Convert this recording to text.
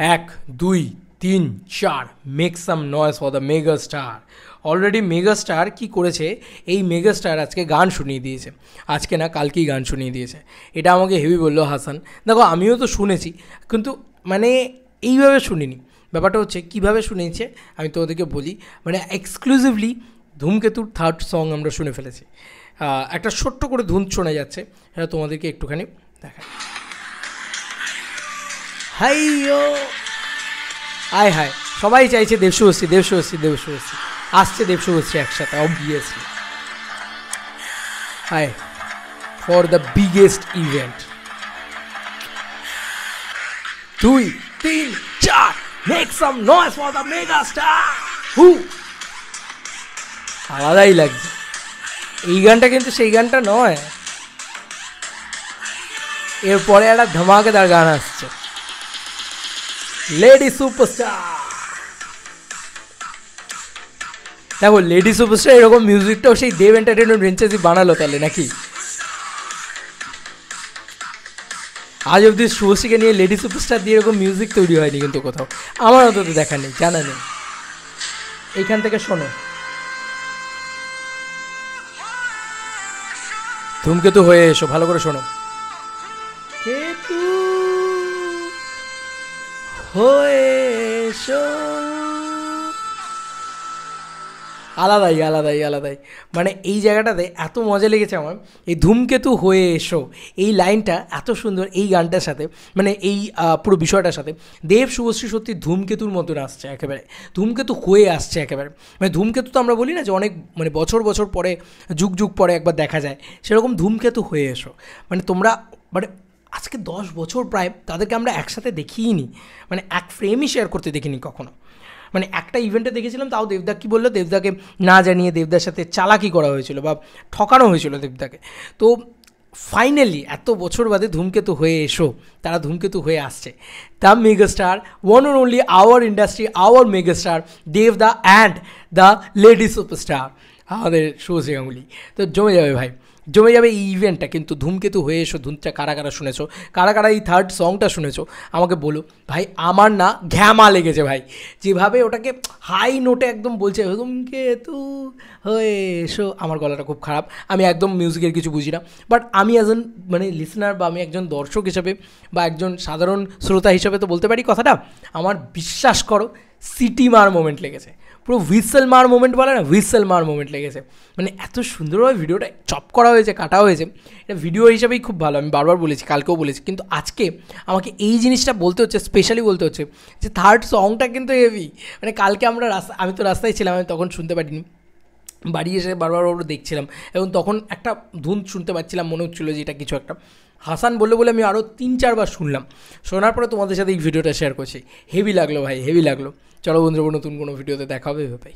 এক, দুই, তিন, চার, make some noise for the mega star. Already mega star কী করেছে, এই মেগা স্টার আজকে গান শুনিয়ে দিয়েছে। আজকে না, কালকেই গান শুনিয়ে দিয়েছে। এটা আমাকে হেভি বললো হাসান। দেখো, আমিও তো শুনেছি, কিন্তু মানে এইভাবে শুনিনি। ব্যাপারটা হচ্ছে কীভাবে শুনিয়েছে আমি তোমাদেরকে বলি। মানে এক্সক্লুসিভলি ধূমকেতুর থার্ড সং আমরা শুনে ফেলেছি। একটা ছোট্ট করে ধুন শোনা যাচ্ছে, সেটা তোমাদেরকে একটুখানি দেখাই। হাইয়ো আয় হায়, সবাই চাইছে দেবশুভশ্রী, দেবশুভশ্রী, দেবশুভশ্রী আসছে, দেবশুভশ্রী একসাথে obviously. Hi for the biggest event. 2, 3, 4, make some noise for the mega star. আলাদাই লাগছে। এই গানটা কিন্তু সেই গানটা নয়, এরপরে একটা ধামাকেদার গান আসছে, লেডি সুপারস্টার। দেখো, লেডি সুপারস্টার এরকম মিউজিকটাও সেই দেব এন্টারটেনমেন্ট ভেঞ্চার্সই বানালো তাহলে নাকি? আজ অব্দি শুভশ্রীকে নিয়ে লেডি সুপারস্টার দিয়ে এরকম মিউজিক তৈরি হয়নি কিন্তু কোথাও, আমার অন্তত দেখা নেই, জানা নেই। এইখান থেকে শোনো, ধূমকেতু হয়ে এসো, ভালো করে শোনো। কেতু হয়ে এসো। আলাদাই আলাদাই আলাদাই, মানে এই জায়গাটাতে এত মজা লেগেছে আমার। এই ধূমকেতু হয়ে এসো, এই লাইনটা এত সুন্দর এই গানটার সাথে, মানে এই পুরো বিষয়টার সাথে। দেব শুভশ্রী সত্যি ধূমকেতুর মতন আসছে একেবারে, ধূমকেতু হয়ে আসছে একেবারে। মানে ধূমকেতু তো আমরা বলি না যে অনেক মানে বছর বছর পরে, যুগ যুগ পরে একবার দেখা যায়, সেরকম ধূমকেতু হয়ে এসো। মানে তোমরা মানে আজকে 10 বছর প্রায় তাদেরকে আমরা একসাথে দেখিনি, মানে এক ফ্রেমই শেয়ার করতে দেখিনি কখনো। মানে একটা ইভেন্টে দেখেছিলাম, তাও দেবদা কী বললো, দেবদাকে না জানিয়ে দেবদার সাথে চালাকি করা হয়েছিল বা ঠকানো হয়েছিল দেবদাকে। তো ফাইনালি এত বছর বাদে ধূমকেতু হয়ে এসো, তারা ধূমকেতু হয়ে আসছে। The megastar, one and only our industry, our megastar দেবদা অ্যান্ড দ্য লেডি সুপারস্টার আমাদের শুভশ্রী গাঙ্গুলি। তো জমে যাবে ভাই, জমে যাবে এই ইভেন্টটা। কিন্তু ধূমকেতু হয়ে এসো ধুনটা কারা কারা শুনেছো, কারা কারা এই থার্ড সংটা শুনেছো আমাকে বলো ভাই। আমার না ঘ্যামা লেগেছে ভাই, যেভাবে ওটাকে হাই নোটে একদম বলছে ধূমকেতু হয়ে এসো। আমার গলাটা খুব খারাপ, আমি একদম মিউজিকের কিছু বুঝি না, বাট আমি অ্যাজ এন মানে লিসনার বা আমি একজন দর্শক হিসাবে বা একজন সাধারণ শ্রোতা হিসাবে তো বলতে পারি কথাটা। আমার বিশ্বাস করো সিটি মার মোমেন্ট লেগেছে, পুরো হুইসেল মার মোমেন্ট বলে না, হুইসেল মার মোমেন্ট লেগেছে। মানে এত সুন্দরভাবে ভিডিওটা চপ করা হয়েছে, কাটা হয়েছে, এটা ভিডিও হিসাবেই খুব ভালো। আমি বারবার বলেছি, কালকেও বলেছি, কিন্তু আজকে আমাকে এই জিনিসটা বলতে হচ্ছে, স্পেশালি বলতে হচ্ছে যে থার্ড সংটা কিন্তু হেভি। মানে কালকে আমি তো রাস্তায় ছিলাম, আমি তখন শুনতে পারিনি, বাড়ি এসে বারবার দেখছিলাম, এবং তখন একটা ধুন শুনতে পাচ্ছিলাম, মনে হচ্ছিলো যে এটা কিছু একটা। হাসান বলে আমি আরও 3-4 বার শুনলাম, শোনার পরে তোমাদের সাথে এই ভিডিওটা শেয়ার করছি। হেভি লাগলো ভাই, হেভি লাগলো। চলো বন্ধুরা, নতুন কোনো ভিডিওতে দেখা হবে ভাই।